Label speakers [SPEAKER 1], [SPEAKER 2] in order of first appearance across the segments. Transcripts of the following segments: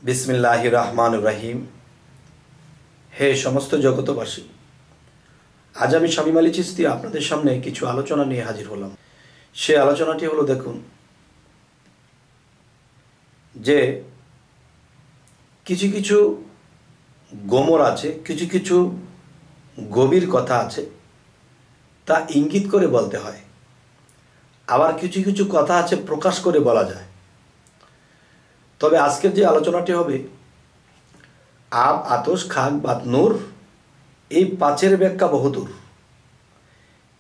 [SPEAKER 1] বিসমিল্লাহির রহমানির রহিম। হে সমস্ত জগতবাসী, আজ আমি শামীম আলী চিশতি আপনাদের সামনে কিছু আলোচনা নিয়ে হাজির হলাম। সে আলোচনাটি হলো, দেখুন যে কিছু কিছু গোমর আছে, কিছু কিছু গভীর কথা আছে, তা ইঙ্গিত করে বলতে হয়। আবার কিছু কিছু কথা আছে প্রকাশ করে বলা যায়। তবে আজকের যে আলোচনাটি হবে, আব, আতশ, খাক, বাত, নূর, এই পাঁচের ব্যাখ্যা বহুদূর।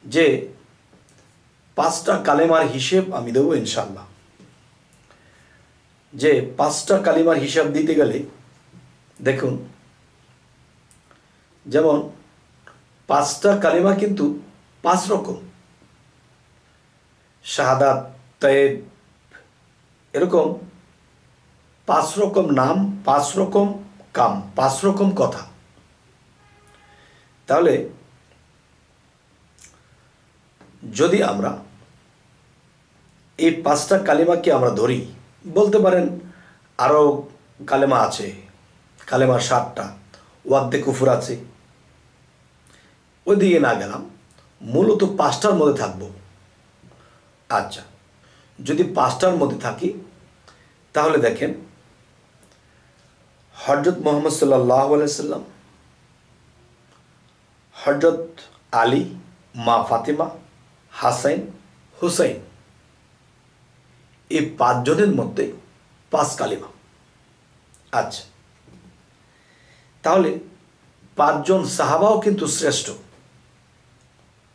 [SPEAKER 1] যে পাঁচটা কালেমার হিসেব আমি দেবো ইনশাল্লাহ। যে পাঁচটা কালিমার হিসাব দিতে গেলে দেখুন, যেমন পাঁচটা কালিমা কিন্তু পাঁচ রকম। শাহাদাত, তায়েব, এরকম পাঁচ রকম নাম, পাঁচ রকম কাম, পাঁচ রকম কথা। তাহলে যদি আমরা এই পাঁচটা কালিমাকে আমরা ধরি, বলতে পারেন আরও কালেমা আছে, কালেমা 7টা, ওয়াদ্দে কুফুর আছে, ওইদিকে না গেলাম, মূলত পাঁচটার মধ্যে থাকবো। আচ্ছা, যদি পাঁচটার মধ্যে থাকি তাহলে দেখেন, হযরত মুহাম্মদ সাল্লাল্লাহু আলাইহি সাল্লাম, হযরত আলী, মা ফাতিমা, হাসান, হুসাইন, এই পাঁচজনের মধ্যে পাঁচ কালিমা। আচ্ছা, তাহলে পাঁচজন সাহাবাও কিন্তু শ্রেষ্ঠ,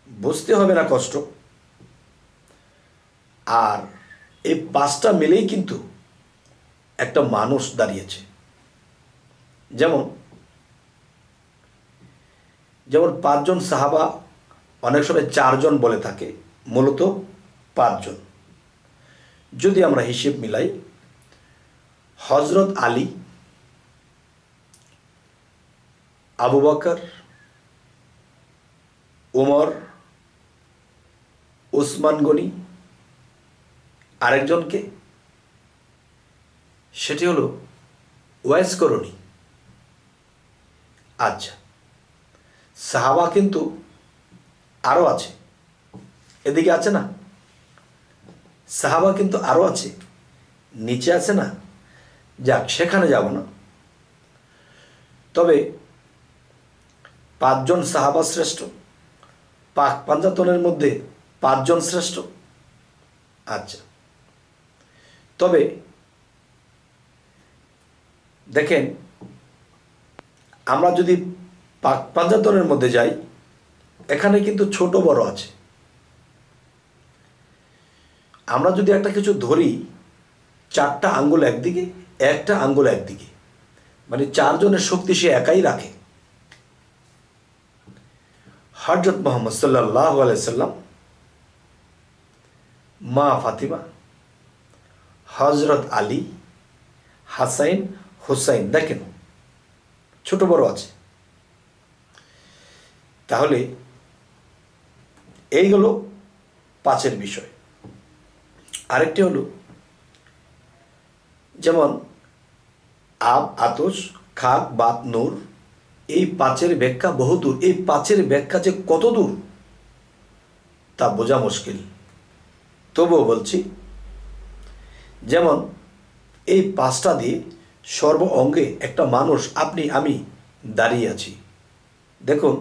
[SPEAKER 1] বুঝতে হবে না কষ্ট। আর এই পাঁচটা মিলেই কিন্তু একটা মানুষ দাঁড়িয়েছে। যেমন যেমন পাঁচজন সাহাবা, অনেক সময় চারজন বলে থাকে, মূলত পাঁচজন। যদি আমরা হিসেব মিলাই, হযরত আলী, আবু বকর, ওমর, ওসমান গনি, আরেকজনকে, সেটি হলো ওয়াইস করণী। আচ্ছা, সাহাবা কিন্তু আরও আছে, এদিকে আছে না, সাহাবা কিন্তু আরও আছে, নিচে আছে না, যাক সেখানে যাব না। তবে পাঁচজন সাহাবা শ্রেষ্ঠ, পাক পাঞ্জাতনের মধ্যে পাঁচজন শ্রেষ্ঠ। আচ্ছা, তবে দেখেন, আমরা যদি পাক পাঞ্জাতনের মধ্যে যাই, এখানে কিন্তু ছোট বড় আছে। আমরা যদি একটা কিছু ধরি, চারটা আঙ্গুল একদিকে, একটা আঙ্গুল একদিকে, মানে চারজনের শক্তি সে একাই রাখে। হযরত মুহাম্মদ সাল্লাল্লাহু আলাইহি সাল্লাম, মা ফাতিমা, হযরত আলী, হাসান, হুসাইন, দেখেন ছোট বড় আছে। তাহলে এই হলো পাঁচের বিষয়। আরেকটি হলো, যেমন আব, আতশ, খাক, বাত, নূর, এই পাঁচের ব্যাখ্যা বহুদূর। এই পাঁচের ব্যাখ্যা যে কত দূর তা বোঝা মুশকিল, তবুও বলছি। যেমন এই পাঁচটা দিয়ে সর্ব অঙ্গে একটা মানুষ, আপনি আমি দাঁড়িয়ে আছি। দেখুন,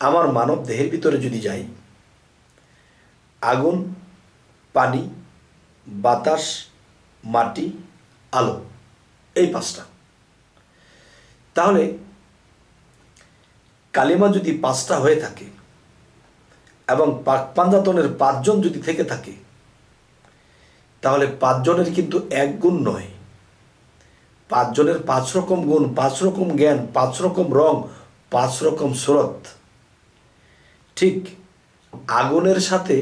[SPEAKER 1] আমার মানব দেহের ভিতরে যদি যাই, আগুন, পানি, বাতাস, মাটি, আলো, এই পাঁচটা। তাহলে কালিমা যদি পাঁচটা হয়ে থাকে এবং পাক পাঞ্জাতনের পাঁচজন যদি থেকে থাকে, তাহলে পাঁচজনের কিন্তু এক গুণ নয়, পাঁচজনের পাঁচ রকম গুণ, পাঁচ রকম জ্ঞান, পাঁচ রকম রং, পাঁচ রকম সুরত। ঠিক আগুনের সাথে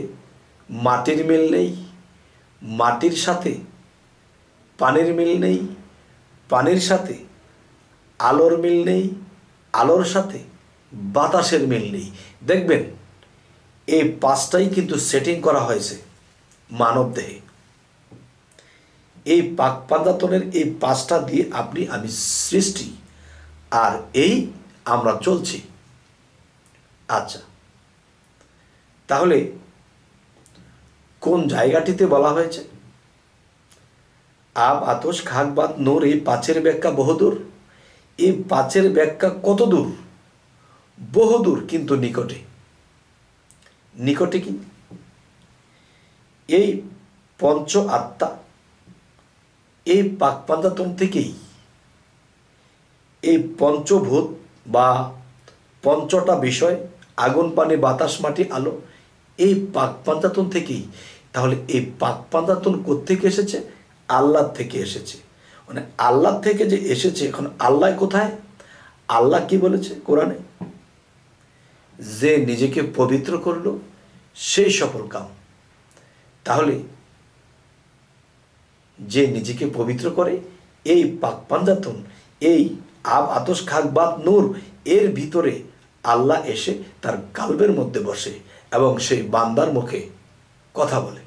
[SPEAKER 1] মাটির মিল নেই, মাটির সাথে পানির মিল নেই, পানির সাথে আলোর মিল নেই, আলোর সাথে বাতাসের মিল নেই। দেখবেন এই পাঁচটাই কিন্তু সেটিং করা হয়েছে মানব দেহে। এই পাক পাঞ্জাতনের এই 5টা দিয়ে আপনি আমি সৃষ্টি, আর এই আমরা চলছি। আচ্ছা, তাহলে কোন জায়গাটিতে বলা হয়েছে আব আতশ খাক বাত নূর, এই 5-এর ব্যাখ্যা বহুদূর? এই 5-এর ব্যাখ্যা কত দূর? বহুদূর, কিন্তু নিকটে। নিকটে কি? এই পঞ্চ আত্মা এই পাক পাঞ্জাতন থেকেই, এই পঞ্চভূত বা 5টা বিষয়, আগুন পানি বাতাস মাটি আলো, এই পাক পাঞ্জাতন থেকেই। তাহলে এই পাক পাঞ্জাতন কোত্থেকে এসেছে? আল্লাহ থেকে এসেছে। মানে আল্লাহ থেকে যে এসেছে, এখন আল্লাহ কোথায়? আল্লাহ কি বলেছে কোরআনে? যে নিজেকে পবিত্র করলো সেই সফল কাম। তাহলে যে নিজেকে পবিত্র করে, এই পাক পাঞ্জাতন, এই আব আতশ খাক বাত নূর, এর ভিতরে আল্লাহ এসে তার কালবের মধ্যে বসে এবং সেই বান্দার মুখে কথা বলে।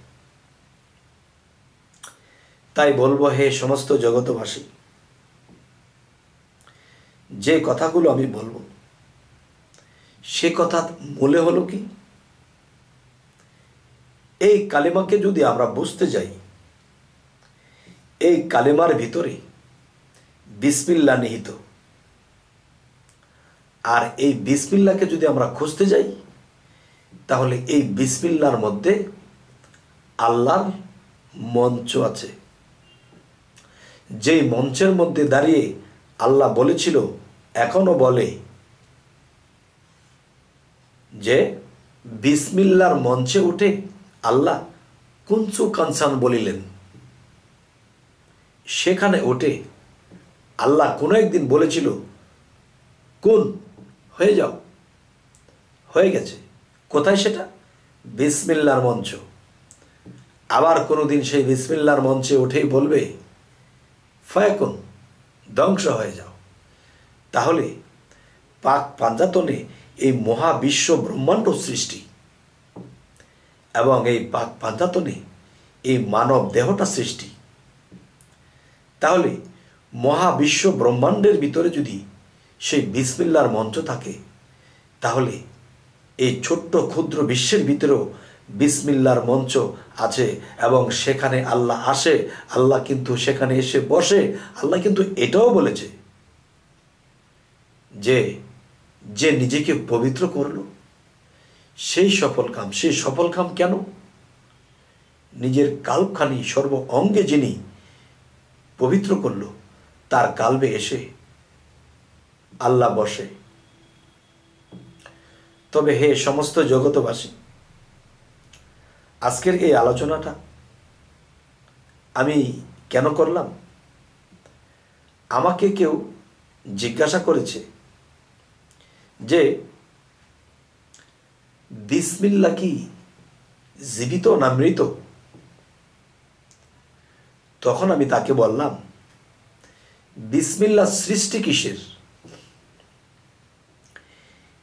[SPEAKER 1] তাই বলবো, হে সমস্ত জগতবাসী, যে কথাগুলো আমি বলবো সে কথা মূলে হলো কি? এই কালেমাকে যদি আমরা বুঝতে যাই, এই কালেমার ভিতরে বিসমিল্লাহ নিহিত। আর এই বিসমিল্লাহকে যদি আমরা খুঁজতে যাই, তাহলে এই বিসমিল্লাহর মধ্যে আল্লাহর মঞ্চ আছে। যেই মঞ্চের মধ্যে দাঁড়িয়ে আল্লাহ বলেছিল, এখনো বলে যে বিসমিল্লাহর মঞ্চে উঠে আল্লাহ কুনসু কানসান বলিলেন। সেখানে ওঠে আল্লাহ কোনো একদিন বলেছিল, কোন হয়ে যাও, হয়ে গেছে। কোথায় সেটা? বিসমিল্লাহর মঞ্চ। আবার কোনোদিন সেই বিসমিল্লাহর মঞ্চে উঠেই বলবে, ফায়াকুন, ধ্বংস হয়ে যাও। তাহলে পাক পাঞ্জাতনে এই মহাবিশ্ব ব্রহ্মাণ্ড সৃষ্টি, এবং এই পাক পাঞ্জাতনে এই মানব দেহটা সৃষ্টি। তাহলে মহাবিশ্ব ব্রহ্মাণ্ডের ভিতরে যদি সেই বিসমিল্লাহর মঞ্চ থাকে, তাহলে এই ছোট্ট ক্ষুদ্র বিশ্বের ভিতরেও বিসমিল্লাহর মঞ্চ আছে, এবং সেখানে আল্লাহ আসে। আল্লাহ কিন্তু সেখানে এসে বসে। আল্লাহ কিন্তু এটাও বলেছে যে যে নিজেকে পবিত্র করলো সেই সফল কাম। সেই সফল কাম কেন? নিজের কাল্পখানি সর্ব অঙ্গে যিনি পবিত্র করলো, তার কালবে এসে আল্লাহ বসে। তবে হে সমস্ত জগতবাসী, আজকের এই আলোচনাটা আমি কেন করলাম? আমাকে কেউ জিজ্ঞাসা করেছে যে বিসমিল্লাহ কি জীবিত না মৃত? তখন আমি তাকে বললাম, বিসমিল্লাহ সৃষ্টি কিসের?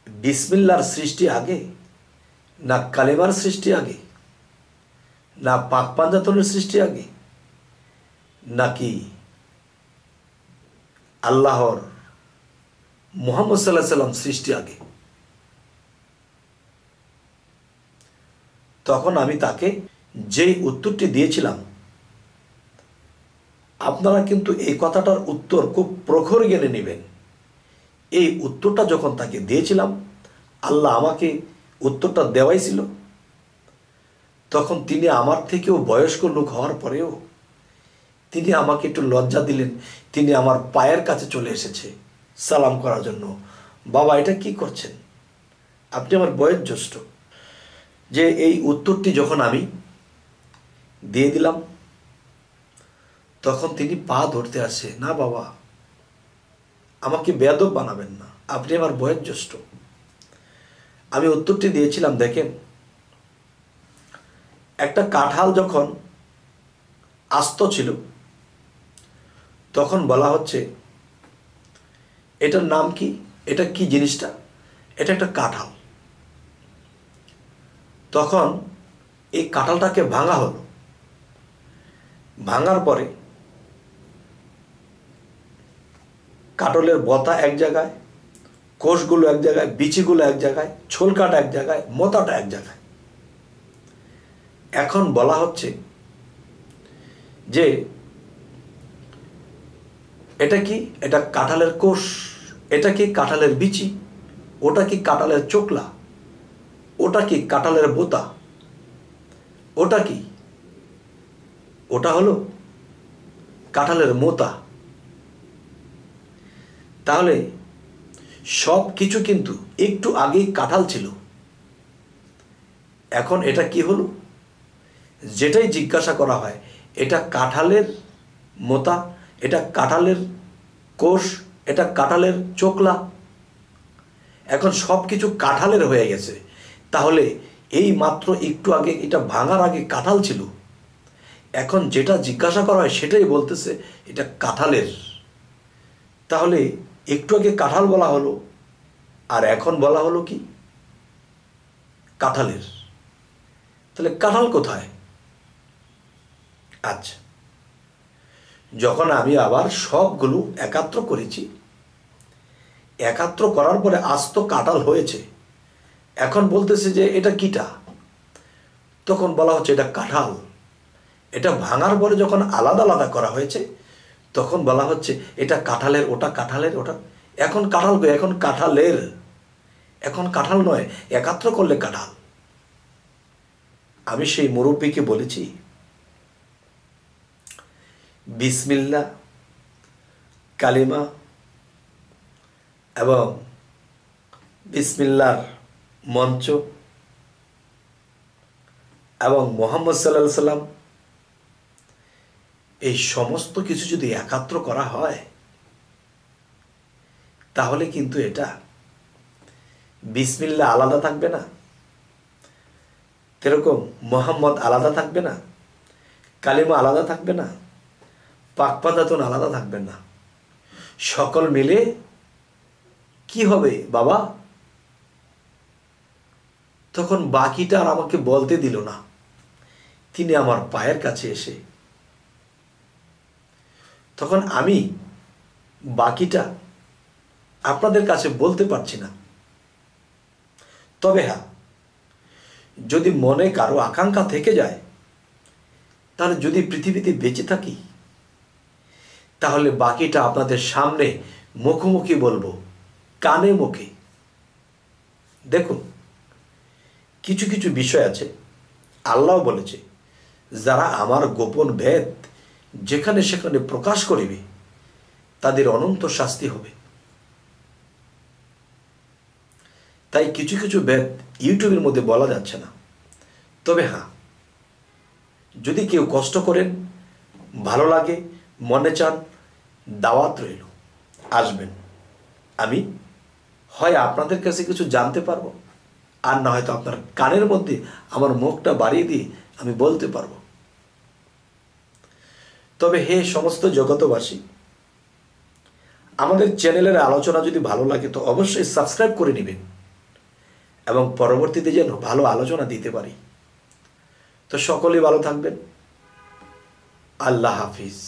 [SPEAKER 1] বিসমিল্লাহর সৃষ্টি আগে, না কালেমার সৃষ্টি আগে, না পাক পাঞ্জাতনের সৃষ্টি আগে, নাকি আল্লাহর মুহাম্মদ সাল্লাল্লাহু আলাইহি সাল্লাম সৃষ্টি আগে? তখন আমি তাকে যেই উত্তরটি দিয়েছিলাম, আপনারা কিন্তু এই কথাটার উত্তর খুব প্রখর জ্ঞানে নেবেন। এই উত্তরটা যখন তাকে দিয়েছিলাম, আল্লাহ আমাকে উত্তরটা দেওয়াইছিল, তখন তিনি আমার থেকেও বয়স্ক লোক হওয়ার পরেও তিনি আমাকে একটু লজ্জা দিলেন। তিনি আমার পায়ের কাছে চলে এসেছে সালাম করার জন্য। বাবা, এটা কি করছেন? আপনি আমার বয়োজ্যেষ্ঠ। যে এই উত্তরটি যখন আমি দিয়ে দিলাম, তখন তিনি পা ধরতে আসে, না বাবা, আমাকে বেয়াদব বানাবেন না, আপনি আমার বয়োজ্যেষ্ঠ। আমি উত্তরটি দিয়েছিলাম, দেখেন, একটা কাঁঠাল যখন আস্ত ছিল, তখন বলা হচ্ছে এটার নাম কি, এটা কি জিনিসটা? এটা একটা কাঁঠাল। তখন এই কাঁঠালটাকে ভাঙা হলো। ভাঙার পরে কাটলের বতা এক জায়গায়, কোষগুলো এক জায়গায়, বিচিগুলো এক জায়গায়, ছোলকাটা এক জায়গায়, মোতাটা এক জায়গায়। এখন বলা হচ্ছে যে এটা কি, এটা কাঁঠালের কোষ, এটা কি কাঁঠালের বিচি, ওটা কি কাঁঠালের চোকলা, ওটা কি কাঁঠালের বোতা, ওটা কি, ওটা হলো কাঁঠালের মোতা। তাহলে সব কিছু কিন্তু একটু আগেই কাঁঠাল ছিল, এখন এটা কি হলো? যেটাই জিজ্ঞাসা করা হয়, এটা কাঁঠালের মোতা, এটা কাঁঠালের কোষ, এটা কাঁঠালের চোকলা, এখন সব কিছু কাঁঠালের হয়ে গেছে। তাহলে এই মাত্র একটু আগে, এটা ভাঙার আগে কাঁঠাল ছিল, এখন যেটা জিজ্ঞাসা করা হয় সেটাই বলতেছে এটা কাঁঠালের। তাহলে একটু আগে কাঁঠাল বলা হলো, আর এখন বলা হলো কি কাঁঠালের। তাহলে কাঁঠাল কোথায়? আচ্ছা, যখন আমি আবার সবগুলো একাত্র করেছি, একাত্র করার পরে আস্ত কাঁঠাল হয়েছে, এখন বলতেছে যে এটা কিটা, তখন বলা হচ্ছে এটা কাঁঠাল। এটা ভাঙার পরে যখন আলাদা আলাদা করা হয়েছে, তখন বলা হচ্ছে এটা কাঁঠালের, ওটা কাঁঠালের, ওটা। এখন কাঁঠাল কই? এখন কাঁঠালের, এখন কাঁঠাল নয়, একাত্র করলে কাঁঠাল। আমি সেই মুরব্বীকে বলেছি, বিসমিল্লাহ, কালিমা এবং বিসমিল্লার মঞ্চ এবং মুহাম্মদ সাল্লাল্লাহু আলাইহি সাল্লাম, এই সমস্ত কিছু যদি একাত্র করা হয়, তাহলে কিন্তু এটা বিসমিল্লাহ আলাদা থাকবে না, এরকম মুহাম্মদ আলাদা থাকবে না, কালিমা আলাদা থাকবে না, পাকপাদাতুন আলাদা থাকবে না, সকল মিলে কি হবে বাবা? তখন বাকিটা আর আমাকে বলতে দিল না। তিনি আমার পায়ের কাছে এসে, তখন আমি বাকিটা আপনাদের কাছে বলতে পারছি না। তবে হ্যাঁ, যদি মনে কারো আকাঙ্ক্ষা থেকে যায়, তাহলে যদি পৃথিবীতে বেঁচে থাকি, তাহলে বাকিটা আপনাদের সামনে মুখোমুখি বলবো, কানে মুখে। দেখুন, কিছু কিছু বিষয় আছে, আল্লাহ বলেছে যারা আমার গোপন ভেদ যেখানে সেখানে প্রকাশ করিবে, তাদের অনন্ত শাস্তি হবে। তাই কিছু কিছু ভেদ ইউটিউবের মধ্যে বলা যাচ্ছে না। তবে হ্যাঁ, যদি কেউ কষ্ট করেন, ভালো লাগে, মনে চান, দাওয়াত রইল, আসবেন। আমি হয় আপনাদের কাছে কিছু জানতে পারবো, আর না হয়তো আপনার কানের মধ্যে আমার মুখটা বাড়িয়ে দিয়ে আমি বলতে পারবো। তবে হে সমস্ত জগতবাসী, আমাদের চ্যানেলের আলোচনা যদি ভালো লাগে তো অবশ্যই সাবস্ক্রাইব করে নেবেন, এবং পরবর্তীতে যেন ভালো আলোচনা দিতে পারি। তো সকলেই ভালো থাকবেন। আল্লাহ হাফিজ।